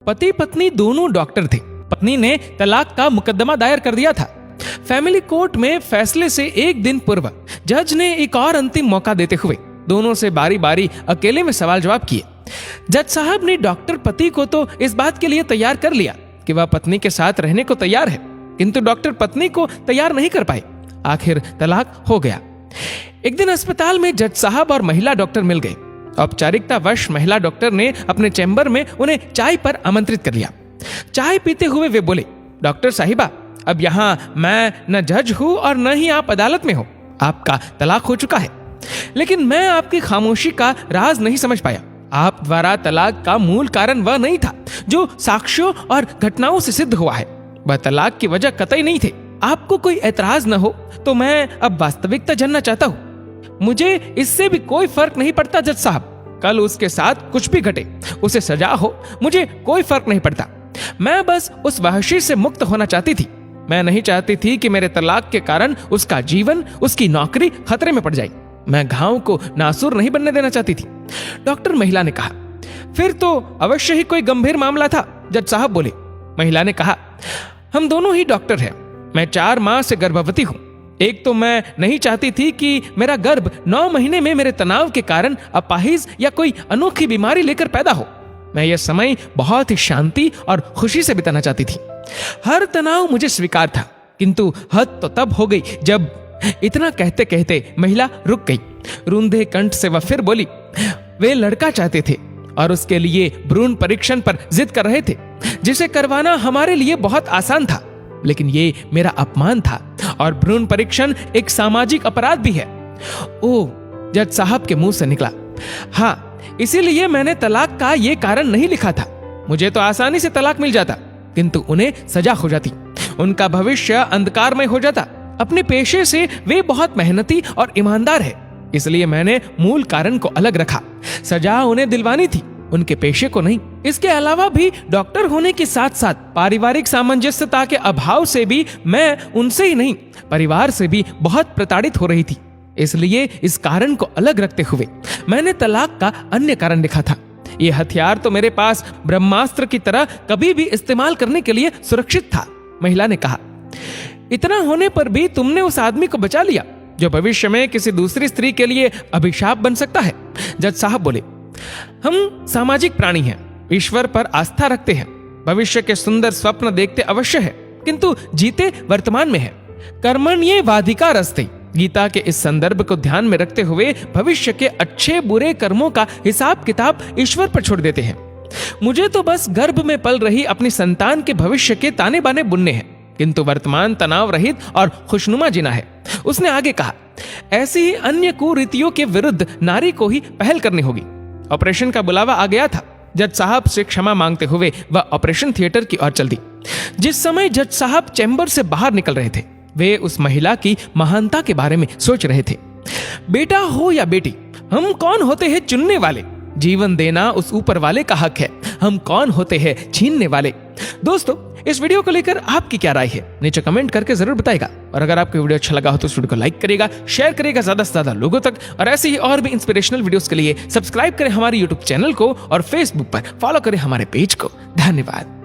पति पत्नी दोनों डॉक्टर थे। पत्नी ने तलाक का मुकदमा दायर कर दिया था। फैमिली कोर्ट में फैसले से एक दिन पूर्व जज ने एक और अंतिम मौका देते हुए दोनों से बारी बारी अकेले में सवाल जवाब किए। जज साहब ने डॉक्टर पति को तो इस बात के लिए तैयार कर लिया कि वह पत्नी के साथ रहने को तैयार है, किंतु डॉक्टर पत्नी को तैयार नहीं कर पाए। आखिर तलाक हो गया। एक दिन अस्पताल में जज साहब और महिला डॉक्टर मिल गए। औपचारिकतावश महिला डॉक्टर ने अपने चैम्बर में उन्हें चाय पर आमंत्रित कर लिया। चाय पीते हुए वे बोले, डॉक्टर साहिबा, अब यहाँ मैं न जज हूं और न ही आप अदालत में हो। आपका तलाक हो चुका है, लेकिन मैं आपकी खामोशी का राज नहीं समझ पाया। आप द्वारा तलाक का मूल कारण वह नहीं था जो साक्ष्यों और घटनाओं से सिद्ध हुआ है। वह तलाक की वजह कतई नहीं थे। आपको कोई एतराज न हो तो मैं अब वास्तविकता जानना चाहता हूँ। मुझे इससे भी कोई फर्क नहीं पड़ता जज साहब, कल उसके साथ कुछ भी घटे, उसे सजा हो, मुझे कोई फर्क नहीं पड़ता। मैं बस उस वहशी से मुक्त होना चाहती थी। मैं नहीं चाहती थी कि मेरे तलाक के कारण उसका जीवन, उसकी नौकरी खतरे में पड़ जाए। मैं घाव को नासूर नहीं बनने देना चाहती थी। डॉक्टर महिला ने कहा, फिर तो अवश्य ही कोई गंभीर मामला था। जज साहब बोले। महिला ने कहा, हम दोनों ही डॉक्टर हैं। मैं 4 माह से गर्भवती हूँ। एक तो मैं नहीं चाहती थी कि मेरा गर्भ 9 महीने में मेरे तनाव के कारण अपाहिज या कोई अनोखी बीमारी लेकर पैदा हो। मैं यह समय बहुत ही शांति और खुशी से बिताना चाहती थी। हर तनाव मुझे स्वीकार था, किंतु हद तो तब हो गई जब। इतना कहते कहते महिला रुक गई। रूंधे कंठ से वह फिर बोली, वे लड़का चाहते थे और उसके लिए भ्रूण परीक्षण पर जिद कर रहे थे, जिसे करवाना हमारे लिए बहुत आसान था, लेकिन ये मेरा अपमान था और भ्रूण परीक्षण एक सामाजिक अपराध भी है। ओह, जज साहब के मुंह से निकला, हाँ, इसीलिए मैंने तलाक का ये कारण नहीं लिखा था। मुझे तो आसानी से तलाक मिल जाता, किंतु उन्हें सजा हो जाती, उनका भविष्य अंधकारमय हो जाता। अपने पेशे से वे बहुत मेहनती और ईमानदार है, इसलिए मैंने मूल कारण को अलग रखा। सजा उन्हें दिलवानी थी, उनके पेशे को नहीं। इसके अलावा भी डॉक्टर होने के साथ साथ पारिवारिक सामंजस्यता के अभाव से भी मैं उनसे ही नहीं, परिवार से भी बहुत प्रताड़ित हो रही थी। इसलिए इस कारण को अलग रखते हुए मैंने तलाक का अन्य कारण लिखा था। ये हथियार तो मेरे पास ब्रह्मास्त्र की तरह कभी भी इस्तेमाल करने के लिए सुरक्षित था। महिला ने कहा, इतना होने पर भी तुमने उस आदमी को बचा लिया जो भविष्य में किसी दूसरी स्त्री के लिए अभिशाप बन सकता है। जज साहब बोले, हम सामाजिक प्राणी हैं, ईश्वर पर आस्था रखते हैं, भविष्य के सुंदर स्वप्न देखते अवश्य है, किंतु जीते वर्तमान में है। कर्मण्येवाधिकारस्ते, गीता के इस संदर्भ को ध्यान में रखते हुए भविष्य के अच्छे बुरे कर्मों का हिसाब किताब ईश्वर पर छोड़ देते हैं। मुझे तो बस गर्भ में पल रही अपनी संतान के भविष्य के ताने बाने बुनने हैं, किंतु वर्तमान तनाव रहित और खुशनुमा जीना है। उसने आगे कहा, ऐसी ही अन्य कुरीतियों के विरुद्ध नारी को ही पहल करनी होगी। ऑपरेशन का बुलावा आ गया था। जज साहब से क्षमा मांगते हुए वह ऑपरेशन थिएटर की ओर चल दी। जिस समय जज साहब चैम्बर से बाहर निकल रहे थे, वे उस महिला की महानता के बारे में सोच रहे थे। बेटा हो या बेटी, हम कौन होते हैं चुनने वाले? जीवन देना उस ऊपर वाले का हक है, हम कौन होते हैं छीनने वाले? दोस्तों, इस वीडियो को लेकर आपकी क्या राय है, नीचे कमेंट करके जरूर बताएगा। और अगर आपको वीडियो अच्छा लगा हो तो इस वीडियो को लाइक करेगा, शेयर करेगा ज्यादा से ज्यादा लोगों तक। और ऐसे ही और भी इंस्पिरेशनल वीडियोस के लिए सब्सक्राइब करें हमारे यूट्यूब चैनल को और फेसबुक पर फॉलो करें हमारे पेज को। धन्यवाद।